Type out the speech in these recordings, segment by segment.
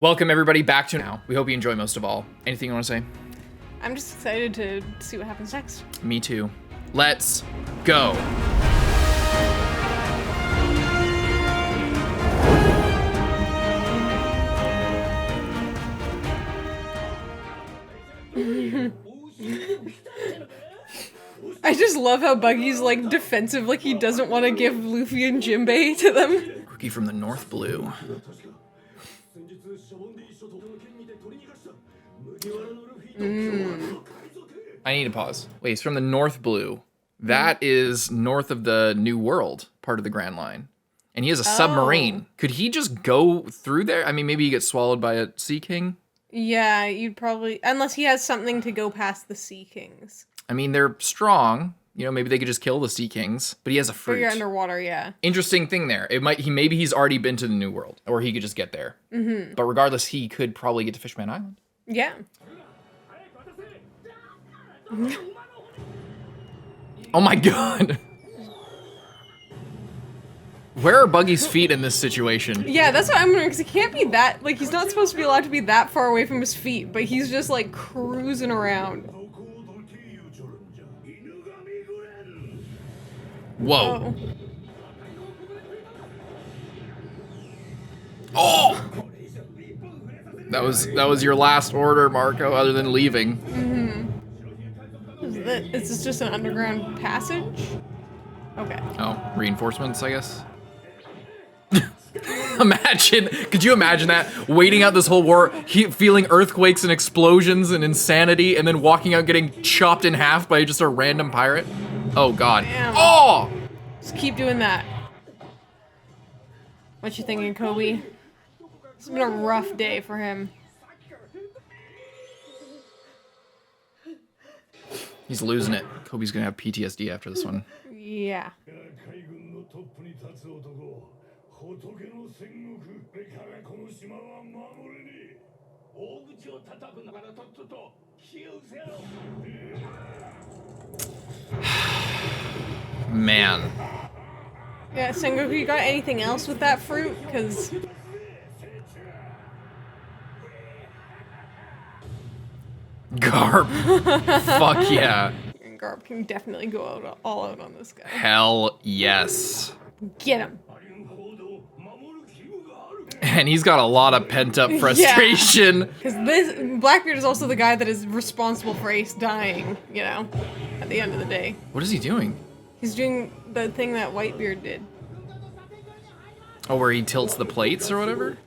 Welcome everybody back to now. We hope you enjoy most of all. Anything you want to say? I'm just excited to see what happens next. Me too. Let's go. I just love how Buggy's like defensive, like he doesn't want to give Luffy and Jinbei to them. Rookie from the North Blue. I need to pause. Wait, he's from the North Blue. That is north of the New World, part of the Grand Line. And he has a submarine. Could he just go through there? I mean, maybe he gets swallowed by a Sea King? Yeah, you'd probably... Unless he has something to go past the Sea Kings. I mean, they're strong. You know, maybe they could just kill the Sea Kings. But he has a fruit. But you're underwater, yeah. Interesting thing there. Maybe he's already been to the New World. Or he could just get there. Mm-hmm. But regardless, he could probably get to Fishman Island. Yeah. Oh my god. Where are Buggy's feet in this situation? Yeah, that's what I'm wondering, because he can't be that... Like, he's not supposed to be allowed to be that far away from his feet, but he's just, like, cruising around. Whoa. Oh! That was your last order, Marco, other than leaving. Mm-hmm. Is this just an underground passage? Okay. Oh, reinforcements, I guess. Could you imagine that? Waiting out this whole war, feeling earthquakes and explosions and insanity, and then walking out getting chopped in half by just a random pirate? Oh god. Damn. Oh! Just keep doing that. What you thinking, Kobe? It's been a rough day for him. He's losing it. Kobe's gonna have PTSD after this one. Yeah. Man. Yeah, Sengoku, you got anything else with that fruit? Because... Garp. Fuck yeah. Garp can definitely go out all out on this guy. Hell yes. Get him. And he's got a lot of pent-up frustration. Because Blackbeard is also the guy that is responsible for Ace dying, you know, at the end of the day. What is he doing? He's doing the thing that Whitebeard did. Oh, where he tilts the plates or whatever?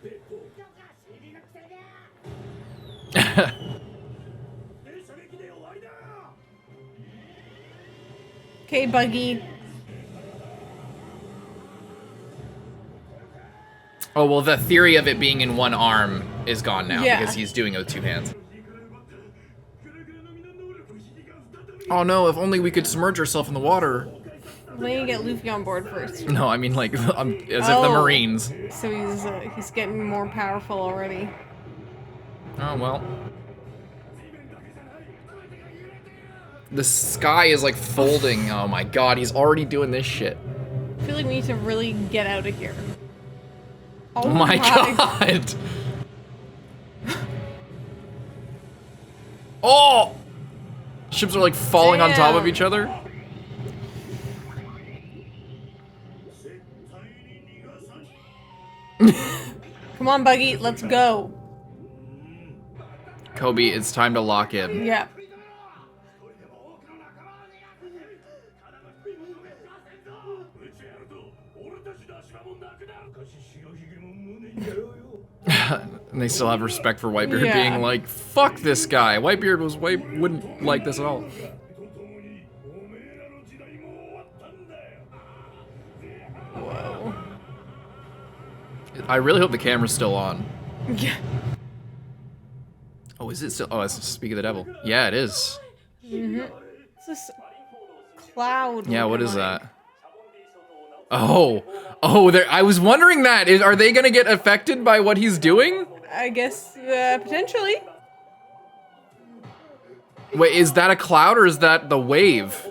Okay, Buggy. Oh, well, the theory of it being in one arm is gone now because he's doing it with two hands. Oh no, if only we could submerge ourselves in the water. Let me get Luffy on board first. No, I mean like, as if the Marines. So he's getting more powerful already. Oh, well. The sky is like folding. Oh my god, he's already doing this shit. I feel like we need to really get out of here. Oh my god! Oh! Ships are like falling on top of each other. Come on, Buggy, let's go. Kobe, it's time to lock in. Yeah. And they still have respect for Whitebeard being like, fuck this guy. Whitebeard wouldn't like this at all. Whoa. I really hope the camera's still on. Yeah. Oh, is it still? Oh, it's Speak of the Devil. Yeah, it is. Mm-hmm. It's this cloud. Yeah, what is that? Oh, I was wondering that. Are they gonna get affected by what he's doing? I guess, potentially. Wait, is that a cloud or is that the wave?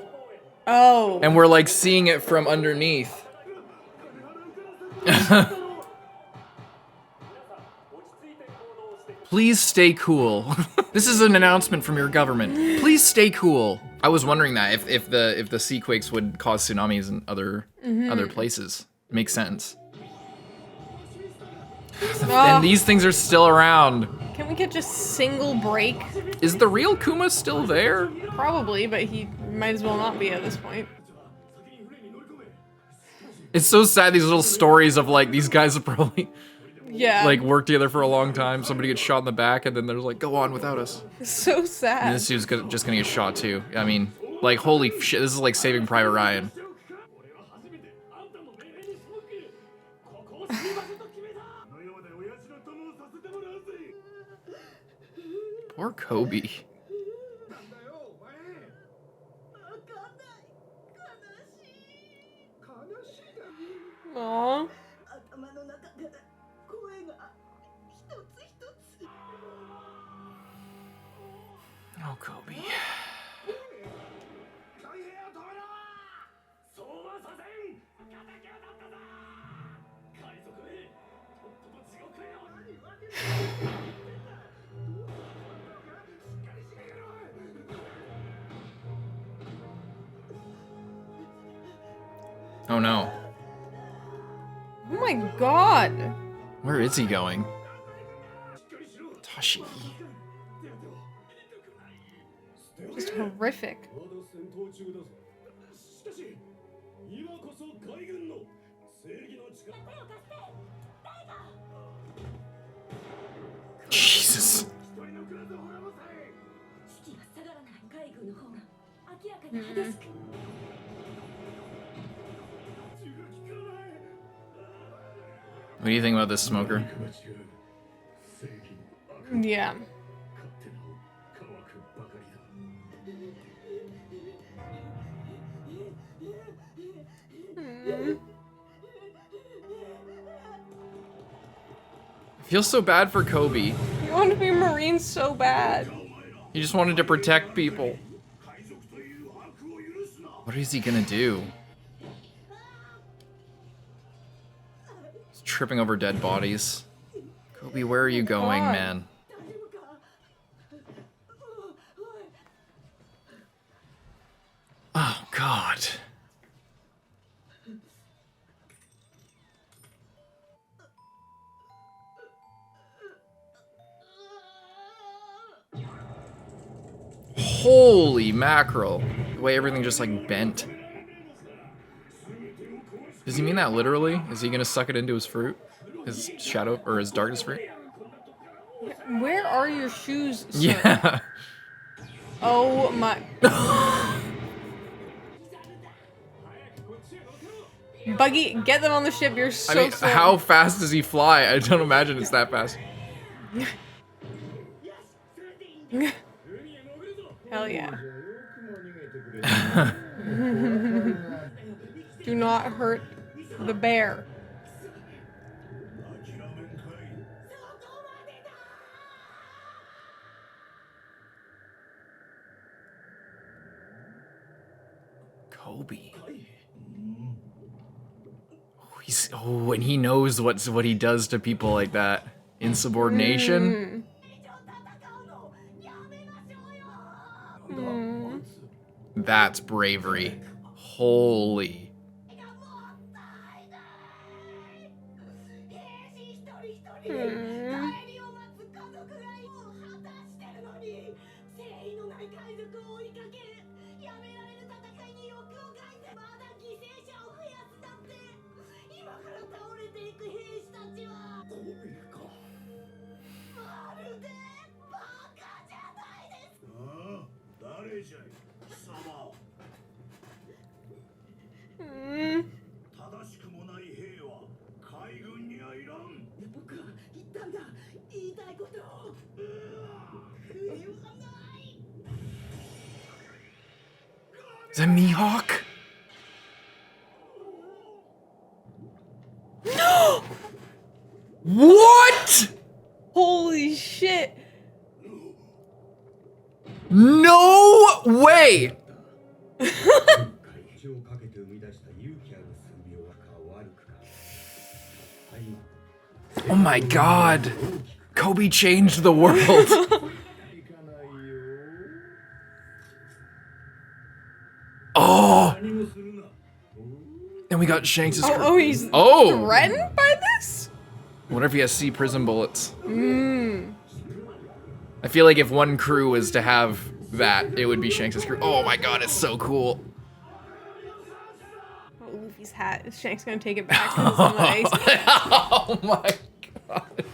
Oh. And we're like seeing it from underneath. Please stay cool. This is an announcement from your government. Please stay cool. I was wondering that if the sea quakes would cause tsunamis in other places. Makes sense. And these things are still around. Can we get just single break? Is the real Kuma still there? Probably, but he might as well not be at this point. It's so sad, these little stories of like, these guys have probably Yeah. worked together for a long time. Somebody gets shot in the back and then they're like, go on without us. So sad. And this dude's just gonna get shot too. I mean, like, holy shit, this is like Saving Private Ryan. Poor Kobe. Aww. Oh, Kobe. Oh no. Oh my god. Where is he going? Tashi. Just horrific. Jesus. What do you think about this, Smoker? Yeah. I feel so bad for Kobe. You want to be a Marine so bad. He just wanted to protect people. What is he gonna do? He's tripping over dead bodies. Kobe, where are you going, God. man? Oh, God. Holy mackerel. The way everything just like bent. Does he mean that literally? Is he gonna suck it into his fruit? His shadow or his darkness fruit? Where are your shoes, sir? Yeah. Oh my. Buggy, get them on the ship. You're so I mean, slow. how fast does he fly? I don't imagine it's that fast. Hell yeah. Do not hurt the bear. Kobe. Oh, and he knows what he does to people like that. Insubordination. That's bravery. Holy. Is that Mihawk? What? Holy shit. No way! Oh my god. Kobe changed the world. Oh! And we got Shanks' crew. Oh, he's Oh! threatened by this? I wonder if he has sea prism bullets. I feel like if one crew was to have that, it would be Shanks' crew. Oh my god, it's so cool. Oh, Luffy's hat. Is Shanks gonna take it back? 'Cause it's on the ice? Oh my god.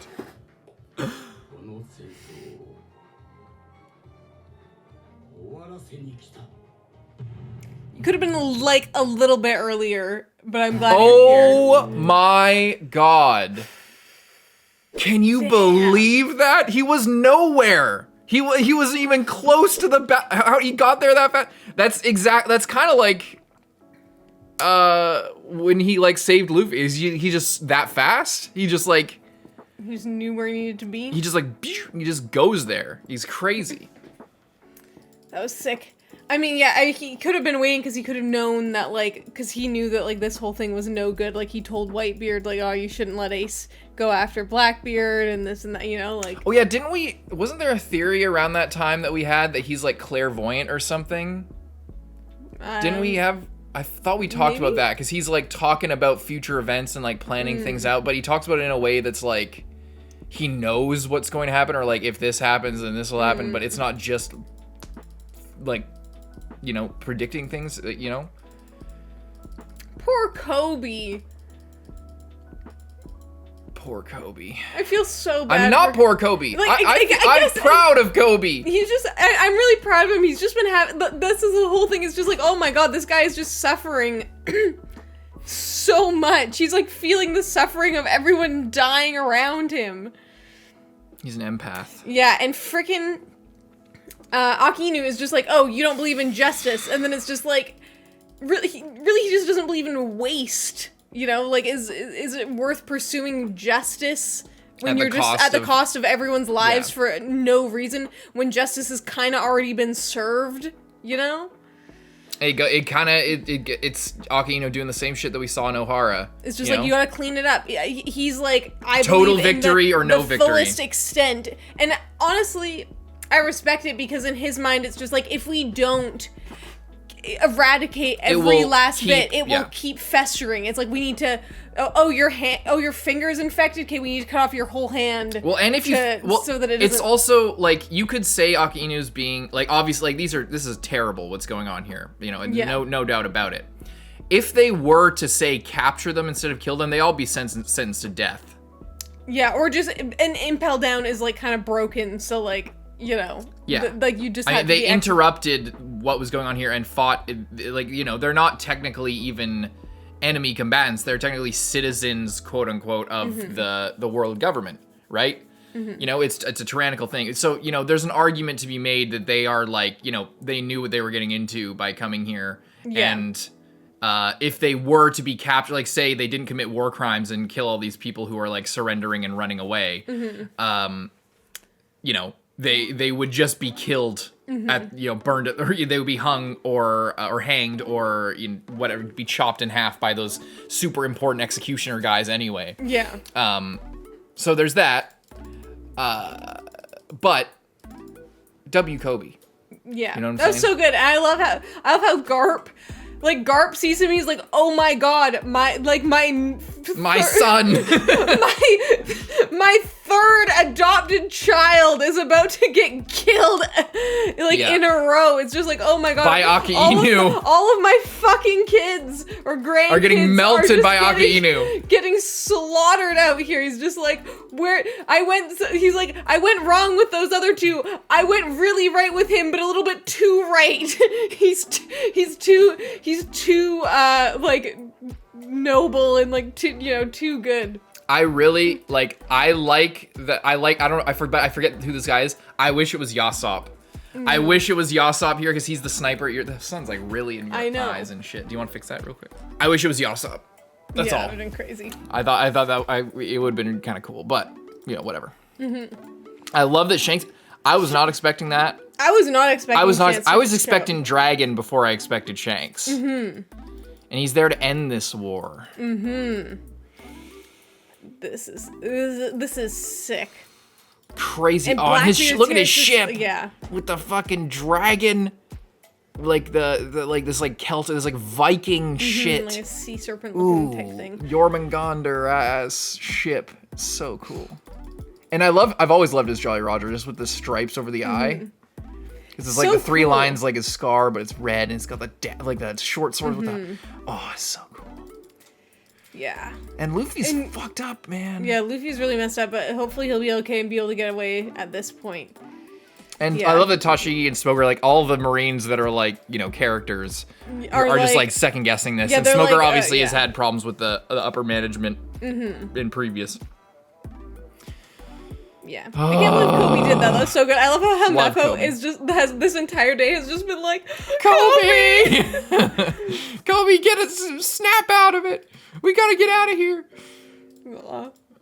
You could have been like a little bit earlier, but I'm glad you're Oh my god. Can you believe that? He was nowhere. He wasn't even close to the how he got there that fast. That's kind of like when he like saved Luffy. Is he just that fast? He just like He just knew where he needed to be. he just like he just goes there. He's crazy. That was sick. I mean, yeah, he could have been waiting because he could have known that, like, because he knew that, like, this whole thing was no good. Like, he told Whitebeard, like, oh, you shouldn't let Ace go after Blackbeard and this and that, you know, like. Oh yeah, wasn't there a theory around that time that we had that he's like clairvoyant or something? Didn't we have, I thought we talked about that because he's like talking about future events and like planning things out, but he talks about it in a way that's like, he knows what's going to happen, or like if this happens then this will happen, but it's not just like, you know, predicting things, you know? Poor Kobe. Poor Kobe. I feel so bad. I'm not poor Kobe. Like, I'm proud of Kobe. He's just, I'm really proud of him. He's just been having, this is the whole thing. It's just like, oh my god, this guy is just suffering so much. He's like feeling the suffering of everyone dying around him. He's an empath. Yeah, and frickin' Akainu is just like, oh, you don't believe in justice, and then it's just like, really, he just doesn't believe in waste. You know, like, is it worth pursuing justice when you're just at the cost of everyone's lives for no reason, when justice has kind of already been served? You know? It's Akainu doing the same shit that we saw in Ohara. It's just like, you gotta clean it up. He's like, I total believe victory in or no the victory. fullest extent, and honestly, I respect it because in his mind, it's just like, if we don't eradicate every last bit, it will keep festering. It's like, we need to, your finger's infected, okay, we need to cut off your whole hand. Well, and if so that it's also like, you could say Akainu's being like, obviously, like, this is terrible what's going on here, you know, and no doubt about it. If they were to say capture them instead of kill them, they all be sentenced to death. Yeah, or just an impel down is like kind of broken, so like, you know, like, you just they interrupted what was going on here and fought, like, you know, they're not technically even enemy combatants, they're technically citizens, quote unquote, of the world government, right? You know, it's a tyrannical thing. So, you know, there's an argument to be made that they are like, you know, they knew what they were getting into by coming here, and if they were to be captured, like, say they didn't commit war crimes and kill all these people who are like surrendering and running away, you know, they would just be killed at, you know, burned, or they would be hung or hanged, or, you know, whatever, be chopped in half by those super important executioner guys anyway. Yeah. So there's that. But W Kobe. Yeah. You know what I'm that was saying? so good. And I love how Garp sees him, he's like, oh my god, my son. my third adopted child is about to get killed, like, in a row. It's just like, oh my god. By Akainu. All of my fucking kids or grandkids are getting melted by Akainu. Getting slaughtered out here. He's just like, he's like, I went wrong with those other two. I went really right with him, but a little bit too right. He's too like, noble and like, too good. I really like that. I forget who this guy is. I wish it was Yasop. I wish it was Yasop here because he's the sniper. The sun's like really in your eyes and shit. Do you want to fix that real quick? I wish it was Yasop. That's all. Yeah, it would have been crazy. I thought that it would have been kind of cool, but, you know, whatever. I love that Shanks. I was not expecting that. I was not expecting. I was expecting Dragon before I expected Shanks. And he's there to end this war. This is sick. crazy. And Oh, and look at his Blackbeard's ship. yeah. With the fucking dragon. Like the like this like Celtic, this like Viking shit. Like a sea serpent looking type thing. Jormungandr ass ship. So cool. And I've always loved his Jolly Roger, just with the stripes over the eye. It's like the three lines like his scar, but it's red, and it's got like that short sword with the. Oh, it's so cool. Yeah. And Luffy's fucked up, man. Yeah, Luffy's really messed up, but hopefully he'll be okay and be able to get away at this point. And I love that Tashigi and Smoker, like all the Marines that are like, you know, characters are just like second guessing this. Yeah, and Smoker like, obviously has had problems with the upper management in previous. Yeah. I can't believe Kobe did that. That's so good. I love how Mepho Kobe. has this entire day has just been like, Kobe! Kobe, get a snap out of it. We gotta get out of here.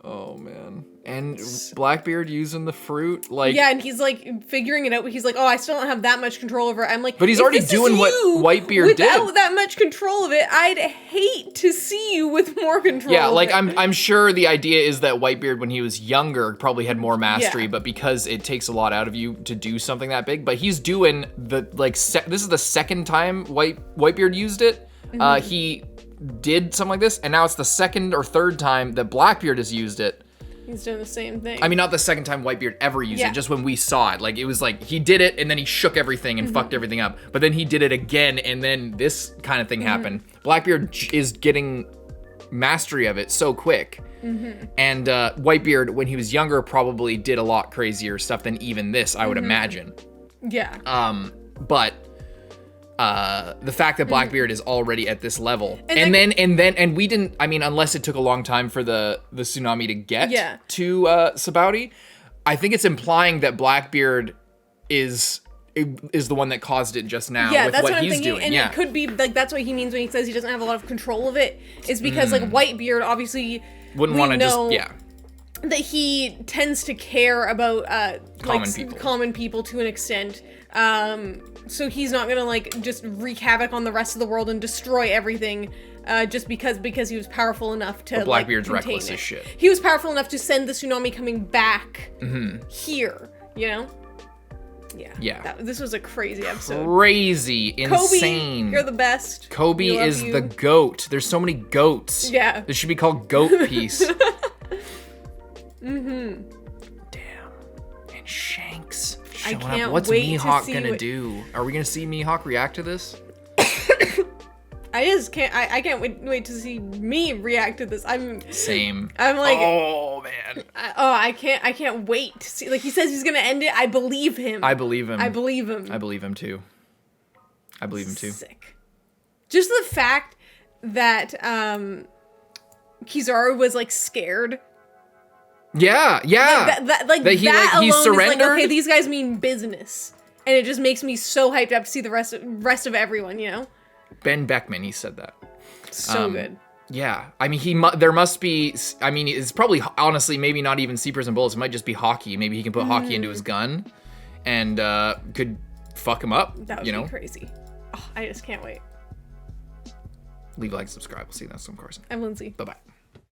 Oh, man. And Blackbeard using the fruit, like... Yeah, and he's, like, figuring it out, but he's like, oh, I still don't have that much control over it. I'm like... But he's already doing what Whitebeard did. Without that much control of it, I'd hate to see you with more control Yeah, of like, it. I'm sure the idea is that Whitebeard, when he was younger, probably had more mastery, but because it takes a lot out of you to do something that big, but he's doing the, like, this is the second time Whitebeard used it. He did something like this, and now it's the second or third time that Blackbeard has used it. He's doing the same thing. I mean, not the second time Whitebeard ever used it, just when we saw it. Like, it was like, he did it, and then he shook everything and fucked everything up. But then he did it again, and then this kind of thing happened. Blackbeard is getting mastery of it so quick. And Whitebeard, when he was younger, probably did a lot crazier stuff than even this, I would imagine. Yeah. But the fact that Blackbeard is already at this level, and we didn't. I mean, unless it took a long time for the tsunami to get to Sabaody, I think it's implying that Blackbeard is the one that caused it just now. Yeah, with that's what I'm he's thinking, doing. and it could be like that's what he means when he says he doesn't have a lot of control of it. Is because like Whitebeard obviously wouldn't want to just that he tends to care about common people to an extent. So he's not gonna like just wreak havoc on the rest of the world and destroy everything just because he was powerful enough to Blackbeard's like, reckless contain as shit. He was powerful enough to send the tsunami coming back here, you know? Yeah. This was a crazy episode. Crazy, insane. Kobe, you're the best. Kobe is the goat. There's so many goats. Yeah. This should be called Goat Piece. Damn. And Shanks. I can't up. What's wait Mihawk to see gonna do? Are we gonna see Mihawk react to this? I just can't. I can't wait to see me react to this. Same. I'm like, oh man. I can't wait to see. Like he says he's gonna end it. I believe him. I believe him. I believe him. I believe him too. Sick. Just the fact that Kizaru was like scared. Yeah. That he alone surrendered. Is like, okay, these guys mean business, and it just makes me so hyped up to see the rest of everyone. You know. Ben Beckman, he said that. So good. Yeah, I mean, there must be. I mean, it's probably honestly maybe not even Sea Prison Bullets. It might just be hockey. Maybe he can put hockey into his gun, and could fuck him up. That would be crazy. Oh, I just can't wait. Leave a like, subscribe. We'll see you next time, Carson. I'm Lindsay. Bye bye.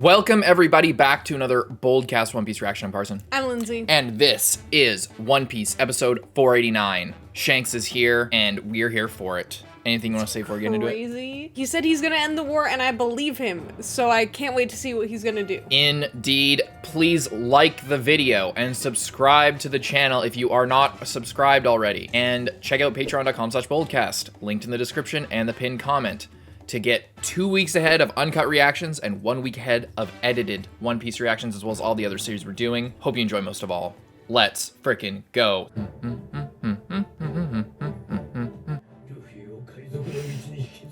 Welcome everybody back to another BOLDcast One Piece reaction. I'm Parson. I'm Lindsay. And this is One Piece episode 489. Shanks is here, and we're here for it. Anything you want to say before we get into it? Crazy. He said he's gonna end the war, and I believe him. So I can't wait to see what he's gonna do. Indeed. Please like the video and subscribe to the channel if you are not subscribed already. And check out patreon.com/BOLDcast, linked in the description and the pinned comment, to get 2 weeks ahead of uncut reactions and 1 week ahead of edited One Piece reactions, as well as all the other series we're doing. Hope you enjoy most of all. Let's frickin' go.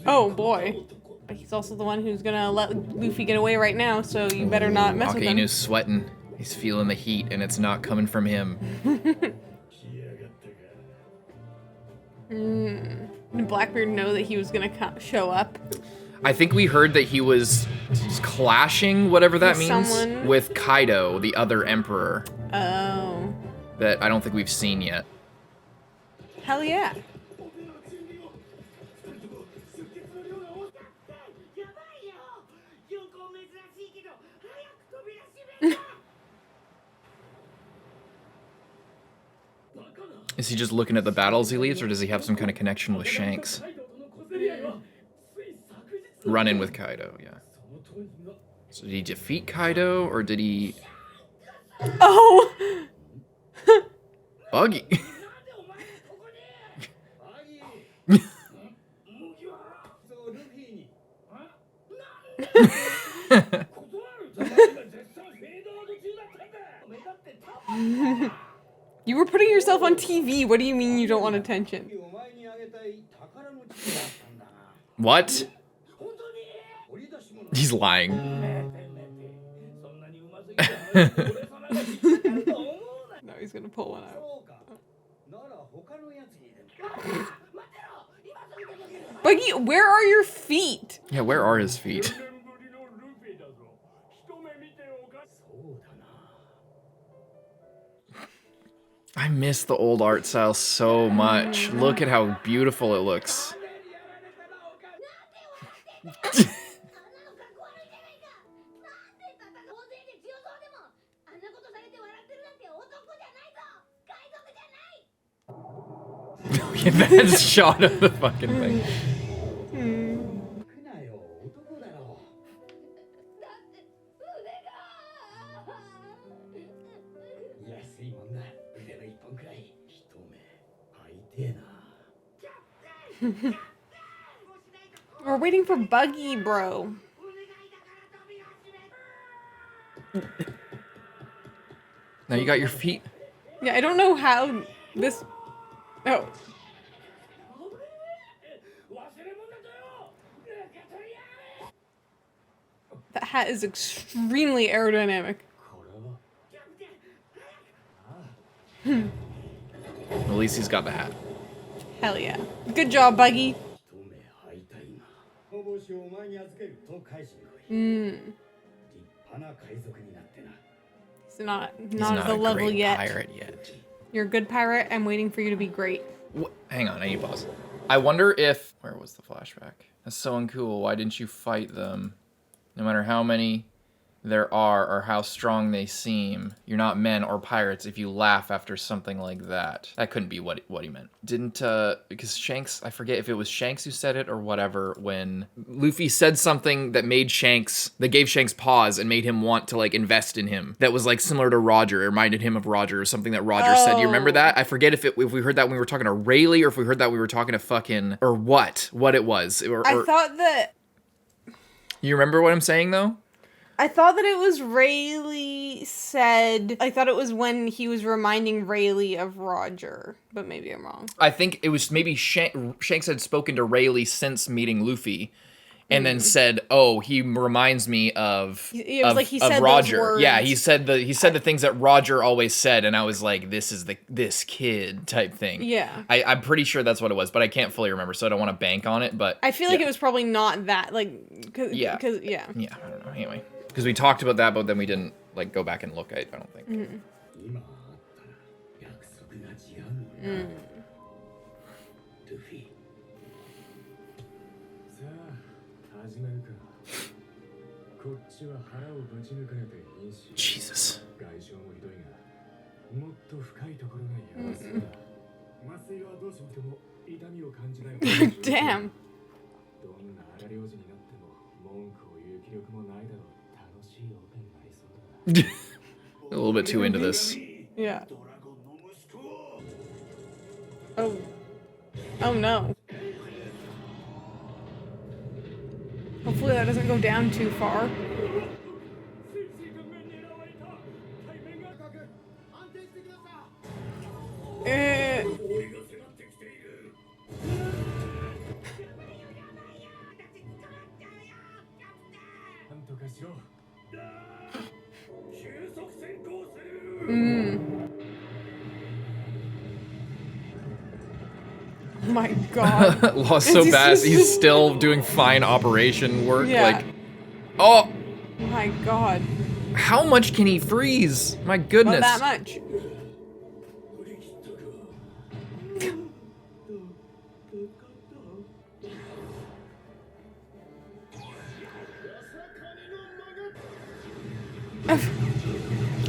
Oh boy. But he's also the one who's gonna let Luffy get away right now, so you better not mess with him. Akainu's sweating. He's feeling the heat, and it's not coming from him. Did Blackbeard know that he was gonna show up? I think we heard that he was clashing, whatever that With means, someone? with Kaido, the other emperor, Oh. that I don't think we've seen yet. Hell yeah. Is he just looking at the battles he leaves, or does he have some kind of connection with Shanks? Run in with Kaido, yeah. So did he defeat Kaido, or did he... Oh! Buggy! You were putting yourself on TV. What do you mean you don't want attention? What? He's lying. No, he's gonna pull one out. Buggy, where are your feet? Yeah, where are his feet? I miss the old art style so much. Look at how beautiful it looks. That shot of the fucking thing. We're waiting for Buggy, bro. Now you got your feet. Yeah, I don't know how this... Oh. That hat is extremely aerodynamic. At least he's got the hat. Hell yeah. Good job, Buggy. He's not at the level great yet. Pirate yet. You're a good pirate. I'm waiting for you to be great. Hang on, I need to pause. I wonder if... Where was the flashback? That's so uncool. Why didn't you fight them? No matter how many there are or how strong they seem, you're not men or pirates if you laugh after something like that. That couldn't be what he meant. Didn't, because Shanks, I forget if it was Shanks who said it or whatever, when Luffy said something that made Shanks, that gave Shanks pause and made him want to, like, invest in him. That was, like, similar to Roger. It reminded him of Roger or something that Roger said. Do you remember that? I forget if we heard that when we were talking to Rayleigh or if we heard that when we were talking to fucking, or what it was. I thought that... You remember what I'm saying, though? I thought that it was Rayleigh said... I thought it was when he was reminding Rayleigh of Roger, but maybe I'm wrong. I think it was maybe Shanks had spoken to Rayleigh since meeting Luffy, and then said, "Oh, he reminds me of It was like he said Roger." those words. Yeah, he said the things that Roger always said, and I was like, "This is this kid" type thing. Yeah, I'm pretty sure that's what it was, but I can't fully remember, so I don't want to bank on it. But I feel like it was probably not that. Like, cause, yeah, I don't know. Anyway, because we talked about that, but then we didn't like go back and look. I don't think. Jesus. Damn. A little bit too into this. Yeah. Oh. Oh no. Hopefully that doesn't go down too far. Oh my god. Lost so fast, he's still doing fine operation work. Yeah. Like, oh my god. How much can he freeze? My goodness. Not that much.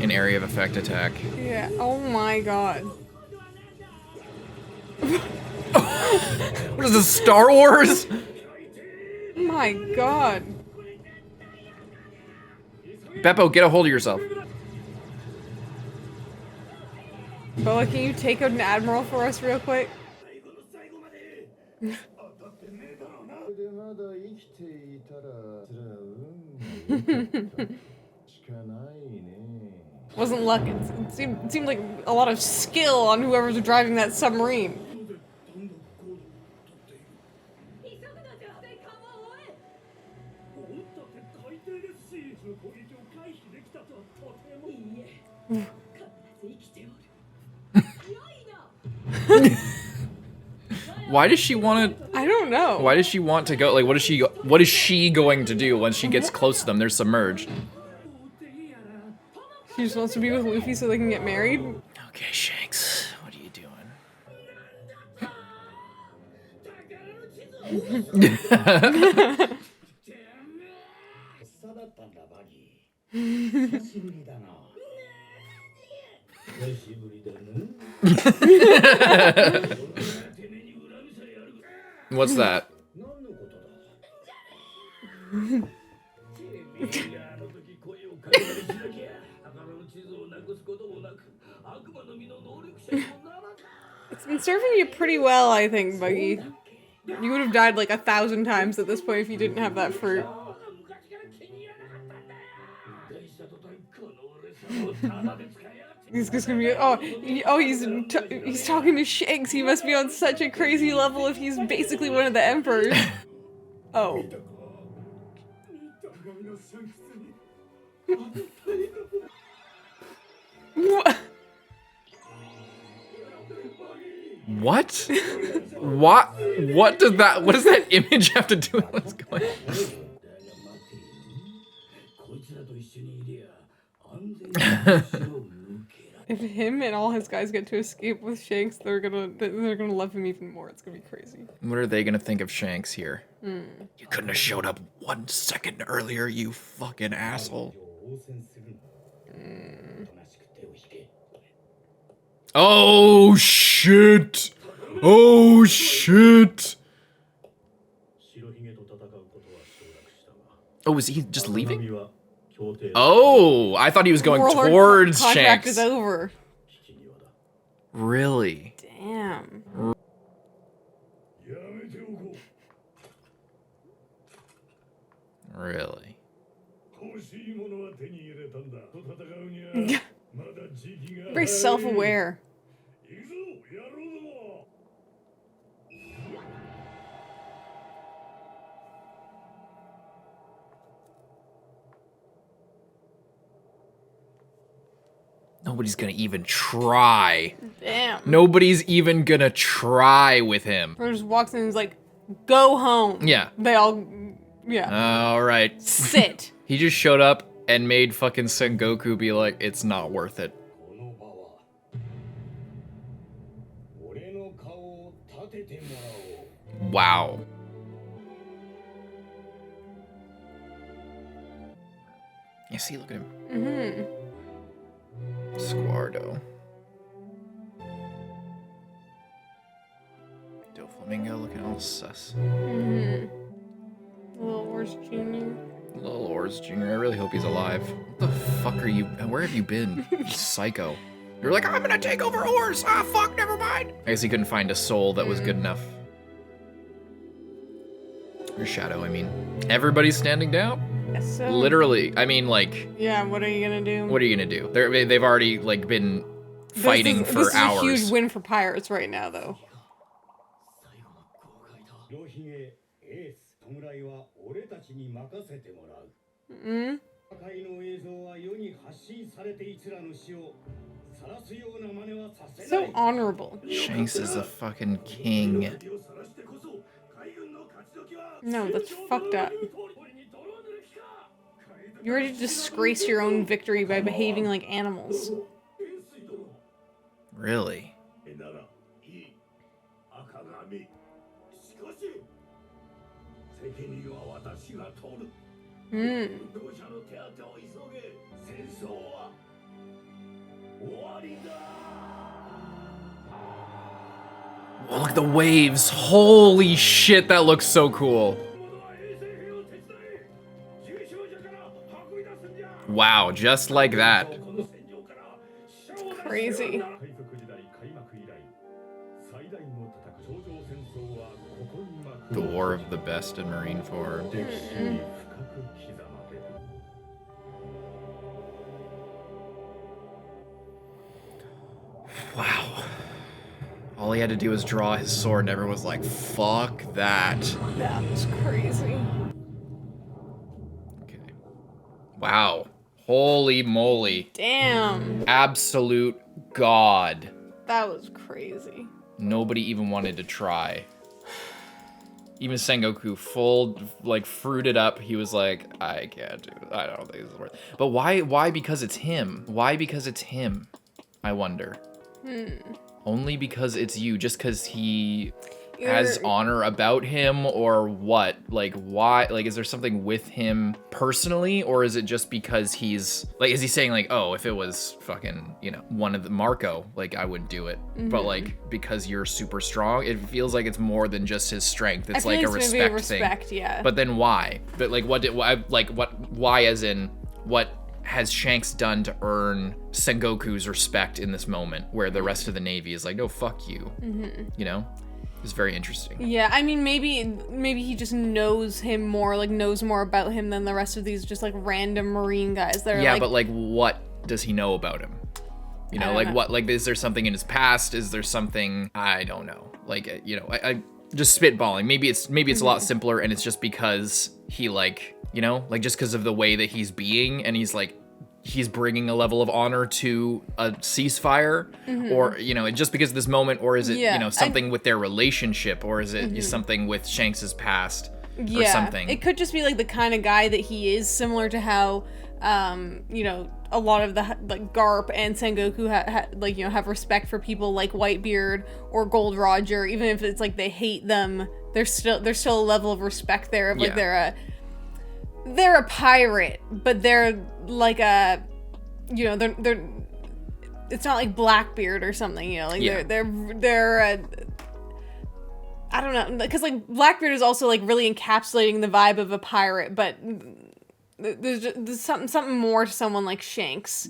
An area of effect attack. Yeah. Oh my god. What is this, Star Wars? My god. Beppo, get a hold of yourself. Boa, can you take out an admiral for us real quick? Wasn't luck. It seemed like a lot of skill on whoever's driving that submarine. Why does she want to? I don't know. Why does she want to go? Like, what is she going to do when she gets close to them? They're submerged. She just wants to be with Luffy so they can get married? Okay, Shanks, what are you doing? What's that? It's been serving you pretty well, I think, Buggy. You would have died like 1,000 times at this point if you didn't have that fruit. He's just gonna be, he's talking to Shanks. He must be on such a crazy level if he's basically one of the emperors. Oh. What? What does that image have to do with what's going on? If him and all his guys get to escape with Shanks, they're gonna love him even more. It's gonna be crazy. What are they gonna think of Shanks here? You couldn't have showed up 1 second earlier, you fucking asshole. Oh shit! Oh shit! Oh, is he just leaving? Oh, I thought he was going towards Shanks. Contract is over. Really? Damn. Really? Very self-aware. Nobody's gonna even try. Damn. Nobody's even gonna try with him. Or just walks in and is like, go home. Yeah. They all, yeah. All right. Sit. He just showed up and made fucking Sengoku be like, it's not worth it. Wow. Yeah, see, look at him. Mm-hmm. Squardo. Doflamingo looking all sus. Mm-hmm. Little Horse Jr. Little Oars Jr. I really hope he's alive. What the fuck are you? Where have you been? You psycho. You're like, I'm gonna take over Oars. Ah, fuck, never mind. I guess he couldn't find a soul that was good enough. Or Shadow, I mean. Everybody's standing down? Yes, so. Literally. I mean, like. Yeah, what are you gonna do? What are you gonna do? They've already, like, been fighting for hours. This is a huge win for pirates right now, though. Mm-hmm. So honorable. Shanks is a fucking king. No, that's fucked up. You already disgrace your own victory by behaving like animals. Really? Hmm. Oh, look at the waves. Holy shit, that looks so cool. Wow, just like that. Crazy. The War of the Best in Marineford. Wow. All he had to do was draw his sword and everyone was like, fuck that. That was crazy. Okay. Wow. Holy moly. Damn. Absolute god. That was crazy. Nobody even wanted to try. Even Sengoku, full, like, fruited up, he was like, I can't do it. I don't think this is worth it. But why because it's him? Why because it's him? I wonder. Only because it's you, just because he has honor about him, or what? Like, why? Like, is there something with him personally, or is it just because he's, like, is he saying, like, oh, if it was fucking, you know, one of the Marco, like, I wouldn't do it. But, like, because you're super strong, it feels like it's more than just his strength. It's like a respect thing. Yeah. But then why? But, like, why as in, what has Shanks done to earn Sengoku's respect in this moment where the rest of the Navy is like, no, fuck you. You know? It's very interesting. Yeah, I mean, maybe he just knows him more, like, knows more about him than the rest of these just, like, random Marine guys that are, yeah, like... but, like, what does he know about him? You know, like, what, like, is there something in his past? Is there something, I don't know. Like, you know, I just spitballing. Maybe it's a lot simpler and it's just because he, like, you know, like, just because of the way that he's being, and he's, like, he's bringing a level of honor to a ceasefire, or, you know, just because of this moment, or is it, you know, something with their relationship, or is it something with Shanks's past, or something? It could just be, like, the kind of guy that he is, similar to how, you know, a lot of the, like, Garp and Sengoku like, you know, have respect for people like Whitebeard or Gold Roger, even if it's, like, they hate them, there's still a level of respect there, of, like, they're a pirate, but they're like a, you know, they're it's not like Blackbeard or something, you know, like they're I don't know, because, like, Blackbeard is also, like, really encapsulating the vibe of a pirate, but there's something more to someone like Shanks.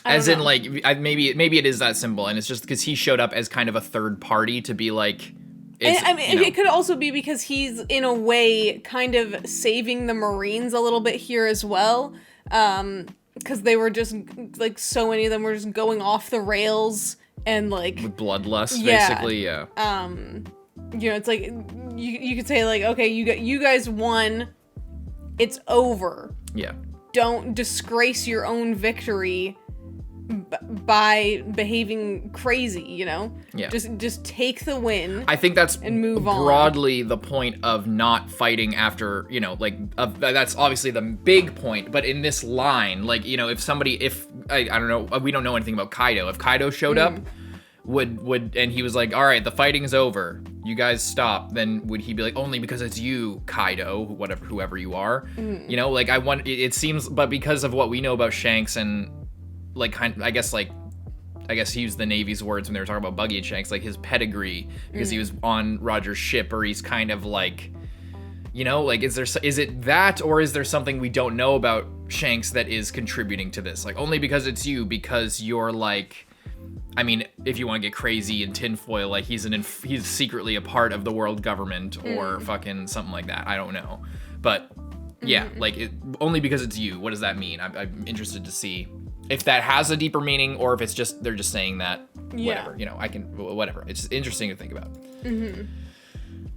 As in, like, maybe it is that simple, and it's just because he showed up as kind of a third party to be like. I mean, it could also be because he's, in a way, kind of saving the Marines a little bit here as well. Because they were just, like, so many of them were just going off the rails and, like... With bloodlust, basically, yeah. You know, it's like, you could say, like, okay, you guys won. It's over. Yeah. Don't disgrace your own victory by behaving crazy, you know? Yeah. Just take the win. I think that's and move broadly the point of not fighting after, you know, like, that's obviously the big point, but in this line, like, you know, if I don't know, we don't know anything about Kaido. If Kaido showed up, would and he was like, all right, the fighting's over, you guys stop, then would he be like, only because it's you, Kaido, whoever you are? You know, like, it seems, but because of what we know about Shanks and, like, I guess he used the Navy's words when they were talking about Buggy and Shanks, like, his pedigree, because he was on Roger's ship, or he's kind of like, you know, like, is it that, or is there something we don't know about Shanks that is contributing to this? Like, only because it's you, because you're, like, I mean, if you want to get crazy in tinfoil, like, he's secretly a part of the world government, or fucking something like that. I don't know, but yeah, like, only because it's you. What does that mean? I'm interested to see if that has a deeper meaning, or if it's just, they're just saying that, whatever, you know, whatever. It's interesting to think about.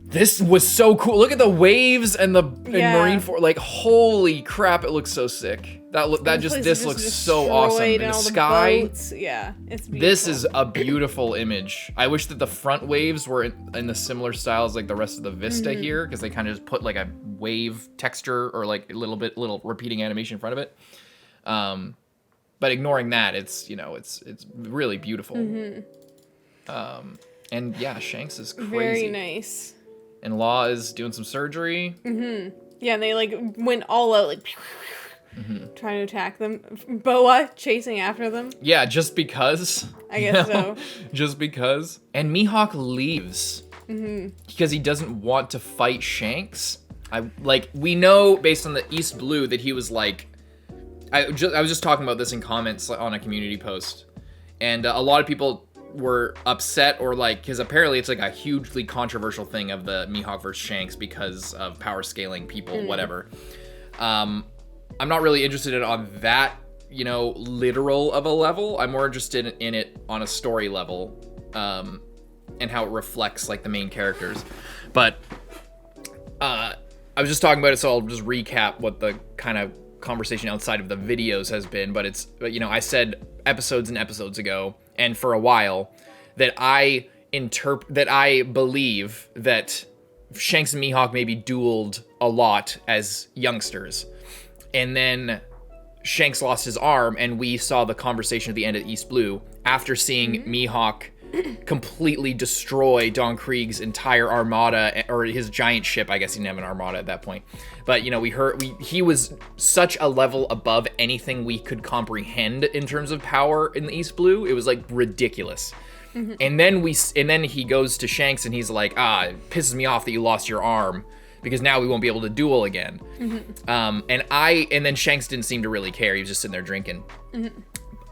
This was so cool. Look at the waves and Marineford. Like, holy crap, it looks so sick. This looks so awesome. And the sky. Yeah, it's beautiful. This is a beautiful image. I wish that the front waves were in the similar style as, like, the rest of the vista here, because they kind of just put, like, a wave texture, or, like, a little repeating animation in front of it. But ignoring that, it's, you know, it's really beautiful. And yeah, Shanks is crazy. Very nice. And Law is doing some surgery. Yeah, and they, like, went all out, like, trying to attack them. Boa chasing after them. Yeah, just because. I guess so. Just because. And Mihawk leaves. Because he doesn't want to fight Shanks. We know based on the East Blue that he was like... I was just talking about this in comments on a community post. And a lot of people were upset or because apparently it's like a hugely controversial thing of the Mihawk versus Shanks because of power scaling people, whatever. I'm not really interested in on that, literal of a level. I'm more interested in it on a story level, and how it reflects the main characters. But I was just talking about it, so I'll just recap what the kind of conversation outside of the videos has been. But I said episodes and episodes ago, and for a while, that I believe that Shanks and Mihawk maybe dueled a lot as youngsters. And then Shanks lost his arm, and we saw the conversation at the end of East Blue after seeing Mihawk completely destroy Don Krieg's entire armada, or his giant ship. I guess he didn't have an armada at that point. But, he was such a level above anything we could comprehend in terms of power in the East Blue. It was ridiculous. And then he goes to Shanks and he's like, it pisses me off that you lost your arm, because now we won't be able to duel again. And then Shanks didn't seem to really care. He was just sitting there drinking.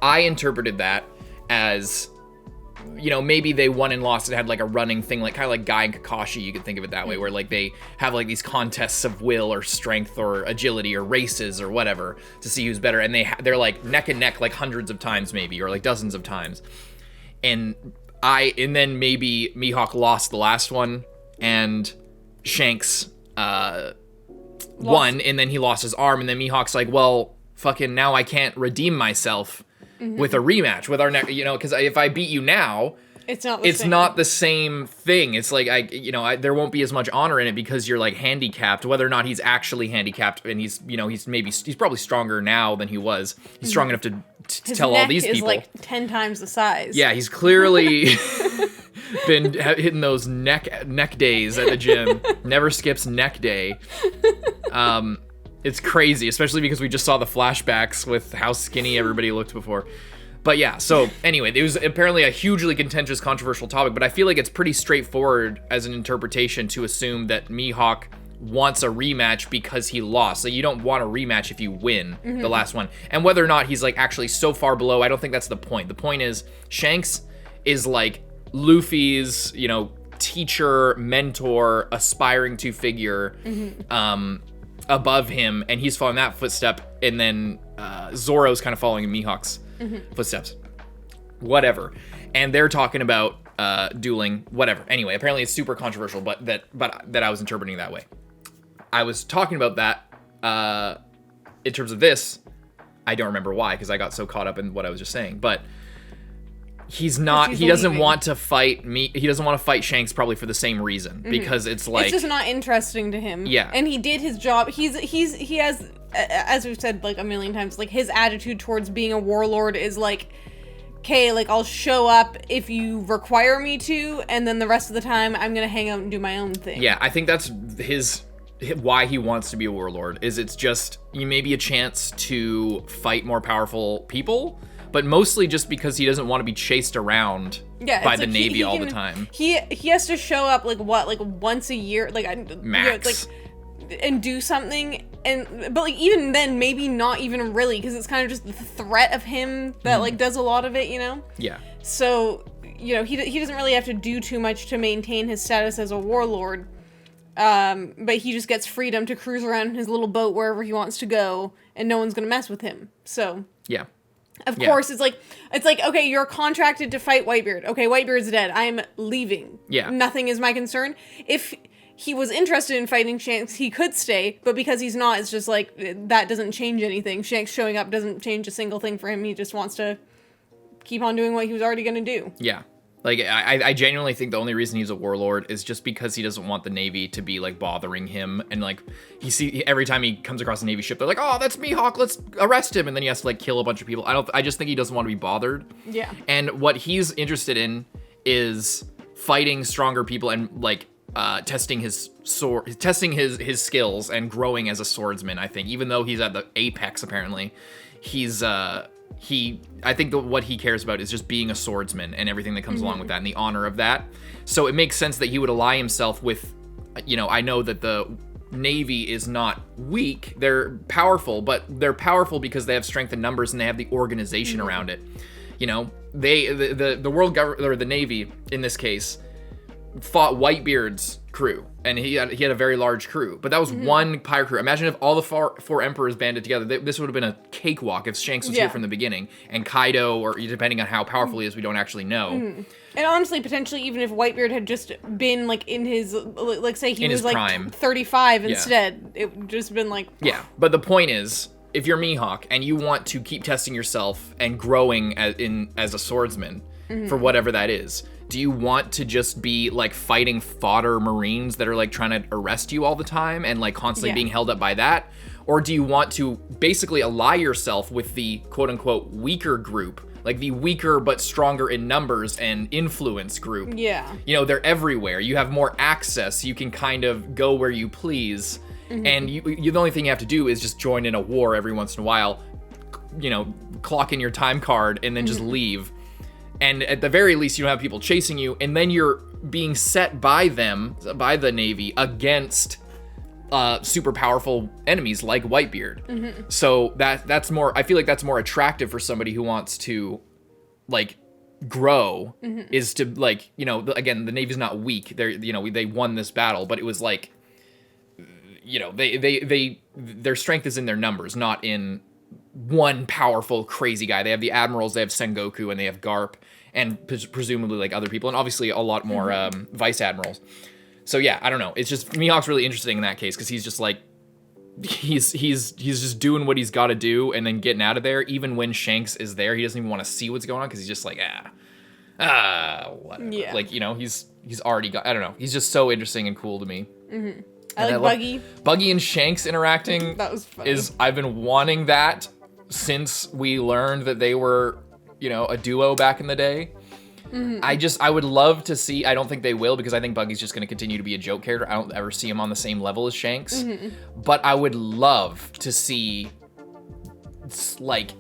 I interpreted that as, maybe they won and lost. It had a running thing, kind of like Guy and Kakashi. You could think of it that way, where they have these contests of will or strength or agility or races or whatever to see who's better. And they're neck and neck hundreds of times maybe, or dozens of times. And then maybe Mihawk lost the last one, and Shanks won, and then he lost his arm, and then Mihawk's like, well, fucking now I can't redeem myself with a rematch with our neck, because if I beat you now, it's not the same thing. It's there won't be as much honor in it because you're handicapped, whether or not he's actually handicapped, and he's probably stronger now than he was. He's strong enough to tell all these people. His neck is 10 times the size. Yeah, he's clearly been hitting those neck days at the gym. Never skips neck day. It's crazy, especially because we just saw the flashbacks with how skinny everybody looked before. But yeah, so anyway, it was apparently a hugely contentious, controversial topic, but I feel like it's pretty straightforward as an interpretation to assume that Mihawk wants a rematch because he lost. So you don't want a rematch if you win the last one. And whether or not he's actually so far below, I don't think that's the point. The point is Shanks is Luffy's, teacher, mentor, aspiring to figure above him, and he's following that footstep, and then Zoro's kind of following in Mihawk's footsteps. Whatever. And they're talking about dueling, whatever. Anyway, apparently it's super controversial, but that I was interpreting that way. I was talking about that in terms of this. I don't remember why, because I got so caught up in what I was just saying, but he doesn't want to fight me. He doesn't want to fight Shanks probably for the same reason, because it's just not interesting to him. Yeah. And he did his job. He has, as we've said a million times, his attitude towards being a warlord is okay, I'll show up if you require me to, and then the rest of the time I'm gonna hang out and do my own thing. Yeah, I think that's why he wants to be a warlord, is it's just maybe a chance to fight more powerful people, but mostly just because he doesn't want to be chased around by the Navy all the time. He has to show up once a year, max, and do something, but even then, maybe not even really, because it's kind of just the threat of him that does a lot of it, Yeah. So he doesn't really have to do too much to maintain his status as a warlord. But he just gets freedom to cruise around in his little boat wherever he wants to go, and no one's gonna mess with him. So yeah. Of course, it's okay, you're contracted to fight Whitebeard. Okay, Whitebeard's dead. I'm leaving. Yeah. Nothing is my concern. If he was interested in fighting Shanks, he could stay, but because he's not, it's just that doesn't change anything. Shanks showing up doesn't change a single thing for him. He just wants to keep on doing what he was already gonna do. Yeah. I genuinely think the only reason he's a warlord is just because he doesn't want the Navy to be bothering him, and every time he comes across a Navy ship, they're like, oh, that's Mihawk, let's arrest him, and then he has to kill a bunch of people. I just think he doesn't want to be bothered. Yeah. And what he's interested in is fighting stronger people and testing his sword, testing his skills and growing as a swordsman. I think, even though he's at the apex, apparently, he's I think what he cares about is just being a swordsman and everything that comes along with that and the honor of that. So it makes sense that he would ally himself with, I know that the Navy is not weak, they're powerful, but they're powerful because they have strength in numbers and they have the organization around it. The world government, or the Navy in this case, fought Whitebeard's crew, and he had a very large crew, but that was one pirate crew. Imagine if all the four emperors banded together. This would have been a cakewalk if Shanks was here from the beginning, and Kaido, or depending on how powerful he is, we don't actually know. And honestly, potentially, even if Whitebeard had just been, like, in his, like, say he was, like, prime. 35 instead, it would just been, like... Yeah, but the point is, if you're Mihawk, and you want to keep testing yourself and growing as a swordsman, for whatever that is, do you want to just be, like, fighting fodder Marines that are, like, trying to arrest you all the time and, like, constantly being held up by that? Or do you want to basically ally yourself with the quote-unquote weaker group, like the weaker but stronger in numbers and influence group? Yeah. They're everywhere. You have more access. You can kind of go where you please. And you the only thing you have to do is just join in a war every once in a while, clock in your time card and then just leave. And at the very least, you don't have people chasing you, and then you're being set by them, by the Navy, against super powerful enemies like Whitebeard. So that's more, I feel like that's more attractive for somebody who wants to, like, grow, is to, like, again, the Navy's not weak. They won this battle, but it was like, their strength is in their numbers, not in one powerful crazy guy. They have the admirals, they have Sengoku, and they have Garp, and presumably, like, other people, and obviously a lot more vice admirals. So yeah, I don't know. It's just, Mihawk's really interesting in that case, because he's just like, he's just doing what he's got to do and then getting out of there. Even when Shanks is there, he doesn't even want to see what's going on, because he's just like, whatever. Yeah. Like, he's already got, I don't know. He's just so interesting and cool to me. I like Buggy. Buggy and Shanks interacting. That was funny. I've been wanting that since we learned that they were, a duo back in the day. I would love to see, I don't think they will, because I think Buggy's just going to continue to be a joke character. I don't ever see him on the same level as Shanks. But I would love to see, like,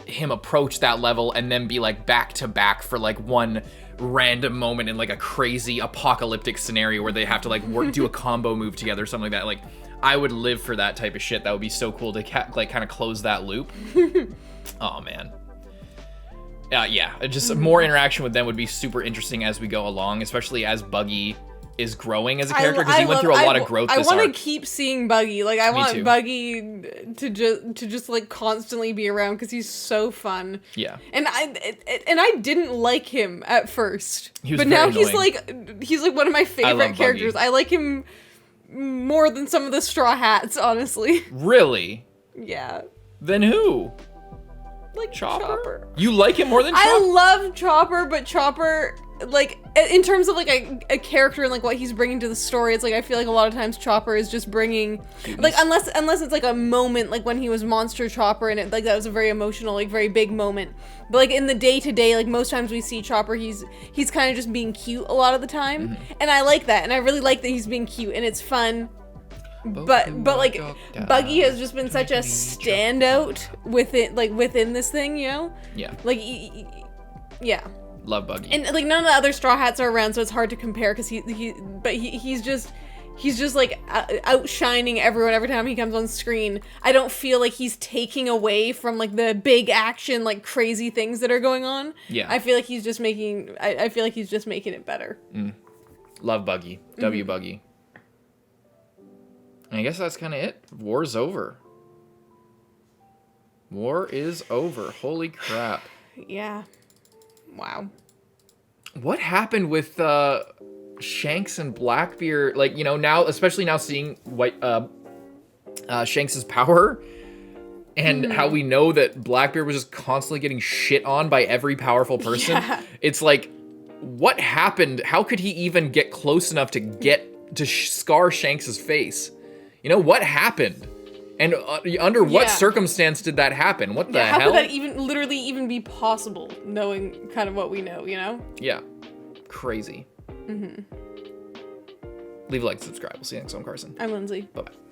him approach that level and then be, like, back to back for, like, one random moment in, like, a crazy apocalyptic scenario where they have to, like, do a combo move together or something like that. Like, I would live for that type of shit. That would be so cool to, like, kind of close that loop. Oh, man. Yeah, just more interaction with them would be super interesting as we go along, especially as Buggy is growing as a character, because he went through a lot of growth this arc. I want to keep seeing Buggy. Like, I want Buggy to just like constantly be around, because he's so fun. Yeah. And I didn't like him at first, but now annoying. he's like one of my favorite characters. Buggy. I like him more than some of the Straw Hats, honestly. Really? Yeah. Then who? Like Chopper. You like him more than Chopper? I love Chopper, but Chopper, like, in terms of, like, a character and, like, what he's bringing to the story, it's, like, I feel like a lot of times Chopper is just bringing, like, unless it's, like, a moment, like, when he was Monster Chopper, and, like, that was a very emotional, like, very big moment. But, like, in the day-to-day, like, most times we see Chopper, he's kind of just being cute a lot of the time. And I like that, and I really like that he's being cute, and it's fun. But like, Buggy has just been such a standout within this thing, Yeah. Like, yeah. Love Buggy. And, like, none of the other Straw Hats are around, so it's hard to compare, because he's just like outshining everyone every time he comes on screen. I don't feel like he's taking away from, like, the big action, like, crazy things that are going on. Yeah. I feel like he's just making it better. Love Buggy. W Buggy. I guess that's kind of it. War's over. War is over. Holy crap. Yeah. Wow. What happened with Shanks and Blackbeard? Like, now, especially now seeing Shanks' power, and how we know that Blackbeard was just constantly getting shit on by every powerful person. Yeah. It's like, what happened? How could he even get close enough to scar Shanks' face? What happened? And under what circumstance did that happen? What the hell? How could that literally even be possible, knowing kind of what we know, Yeah. Crazy. Leave a like, subscribe. We'll see you next time, Carson. I'm Lindsay. Bye-bye.